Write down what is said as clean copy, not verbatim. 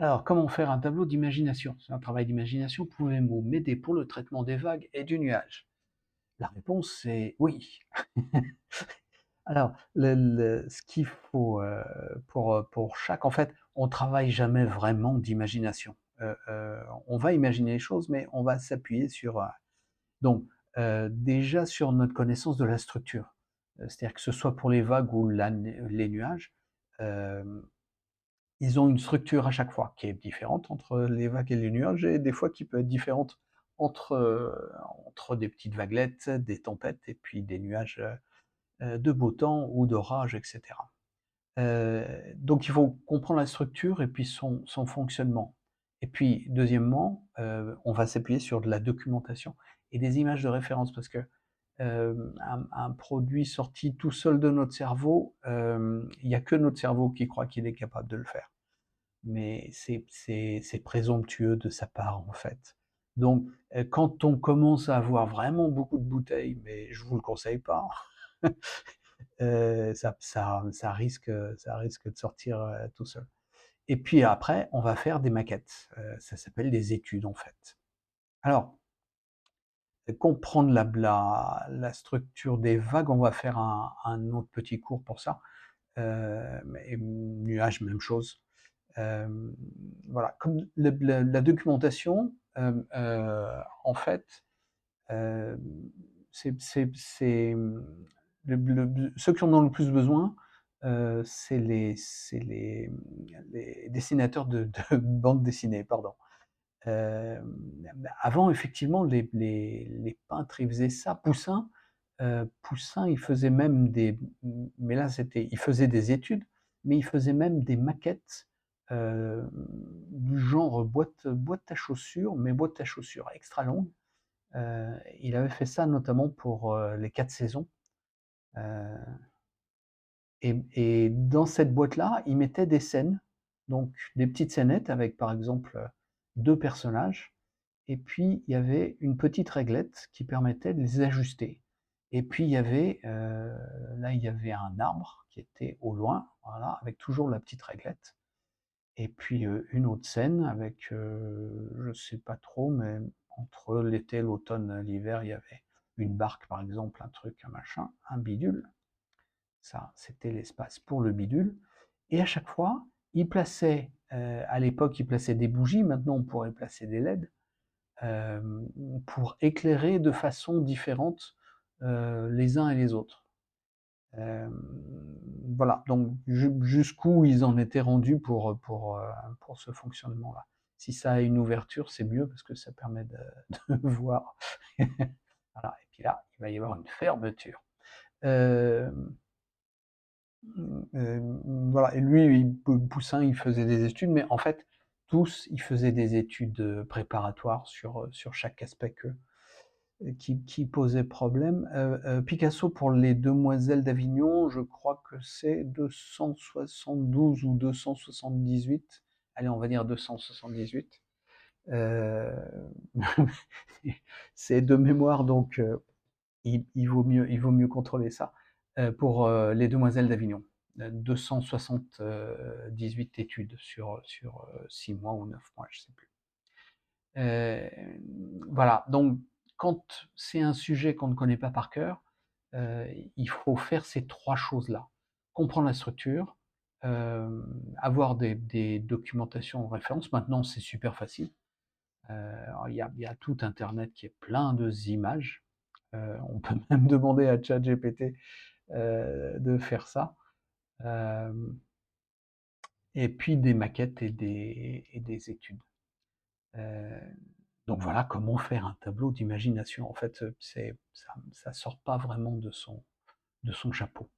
Alors, comment faire un tableau d'imagination? C'est un travail d'imagination. Pouvez-vous m'aider pour le traitement des vagues et du nuage? La réponse c'est oui. Alors, ce qu'il faut pour chaque, en fait, on travaille jamais vraiment d'imagination. On va imaginer les choses, mais on va s'appuyer sur donc déjà sur notre connaissance de la structure. C'est-à-dire que ce soit pour les vagues ou les nuages, euh, ils ont une structure à chaque fois qui est différente entre les vagues et les nuages, et des fois qui peut être différente entre, entre des petites vaguelettes, des tempêtes et puis des nuages de beau temps ou d'orage, etc. Donc il faut comprendre la structure et puis son fonctionnement. Et puis deuxièmement, on va s'appuyer sur de la documentation et des images de référence, parce que un produit sorti tout seul de notre cerveau, il n'y a que notre cerveau qui croit qu'il est capable de le faire, mais c'est présomptueux de sa part, en fait. Donc, quand on commence à avoir vraiment beaucoup de bouteilles, mais je vous le conseille pas, ça risque de sortir tout seul. Et puis après, on va faire des maquettes. Ça s'appelle des études, en fait. Alors, comprendre la structure des vagues, on va faire un autre petit cours pour ça. Et nuages, même chose. Euh, voilà, comme la documentation, en fait, euh, c'est ceux qui en ont le plus besoin, les dessinateurs de bandes dessinées, pardon. Euh, Avant, effectivement, les peintres, ils faisaient ça. Poussin, il faisait même mais là, il faisait des études, mais il faisait même des maquettes du genre boîte à chaussures, mais boîte à chaussures extra longue. Il avait fait ça notamment pour les 4 saisons. Euh, et dans cette boîte-là, il mettait des scènes, donc des petites scénettes avec, par exemple, 2 personnages. Et puis, il y avait une petite réglette qui permettait de les ajuster. Et puis, là, il y avait un arbre qui était au loin, voilà, avec toujours la petite réglette. Et puis, une autre scène avec, je ne sais pas trop, mais entre l'été, l'automne, l'hiver, il y avait une barque, par exemple, un truc, un machin, un bidule. Ça, c'était l'espace pour le bidule. Et à chaque fois, il plaçait, à l'époque, il plaçait des bougies, maintenant on pourrait placer des LED, euh, pour éclairer de façon différente les uns et les autres. Euh, voilà, donc jusqu'où ils en étaient rendus pour ce fonctionnement-là. Si ça a une ouverture, c'est mieux parce que ça permet de voir. Voilà, et puis là, il va y avoir une fermeture. Euh, voilà, et lui, Poussin, il faisait des études, mais en fait, tous, ils faisaient des études préparatoires sur chaque aspect qui posait problème. Picasso, pour les Demoiselles d'Avignon, je crois que c'est 272 ou 278. Allez, on va dire 278. Euh, c'est de mémoire, donc il vaut mieux contrôler ça. Pour les Demoiselles d'Avignon, 278 études sur 6 mois ou 9 mois, je ne sais plus. Euh, voilà, donc quand c'est un sujet qu'on ne connaît pas par cœur, il faut faire ces 3 choses-là. Comprendre la structure, avoir des documentations en référence. Maintenant, c'est super facile. Il y a tout Internet qui est plein d'images. On peut même demander à ChatGPT de faire ça. Euh, et puis des maquettes et des études. Euh, Donc voilà comment faire un tableau d'imagination. En fait, ça sort pas vraiment de son chapeau.